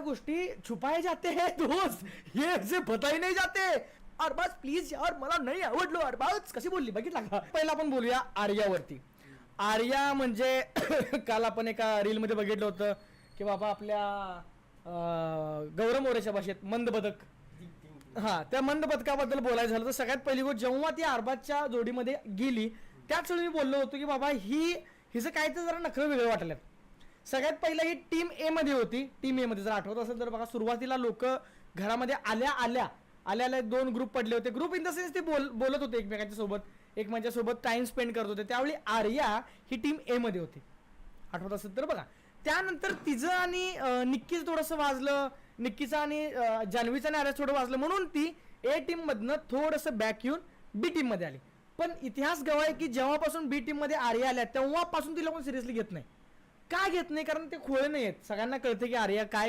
गोष्टी छुपाए जाते हैं दोस्त, ये ऐसे बताई नाही जाते. अरबाज प्लीज यार, मला नाही आवडलो. अरबाज कशी बोलली बघितला का. पहिला आपण बोलूया आर्यावरती. आर्या म्हणजे काल आपण एका रील मध्ये बघितलं होतं की बाबा आपल्या गौरव मोरेच्या भाषेत मंद बदक, हा त्या मंद बदकाबद्दल बोलायचं झालं तर सगळ्यात पहिली गोष्ट जेव्हा ती अरबाजच्या जोडीमध्ये गेली त्याच वेळी मी बोललो होतो की बाबा हिचं काय तर जरा नखरं वेगळं वाटलं. सगळ्यात पहिला ही टीम ए मध्ये होती. टीम ए मध्ये जर आठवत असेल तर बघा सुरुवातीला लोक घरामध्ये आल्या दोन ग्रुप पडले होते. ग्रुप इन द सेन्स ते बोलत होते एकमेकांच्या सोबत, एकमेकांच्या सोबत टाइम स्पेंड करत होते. त्यावेळी आर्या ही टीम ए मध्ये होती, आठवत असेल तर बघा. त्यानंतर तिचं आणि निक्कीचं थोडंसं वाजलं, निक्कीचं आणि जान्हवीचं आणि आर्या थोडं वाजलं म्हणून ती ए टीम मधनं थोडंसं बॅक येऊन बी टीम मध्ये आली. पण इतिहास गवाय की जेव्हापासून बी टीम मध्ये आर्या आल्या तेव्हापासून तिला कोण सिरियसली घेत नाही. का घेत नाही? कारण ते खोळे नाही आहेत. सगळ्यांना कळते की आर्या काय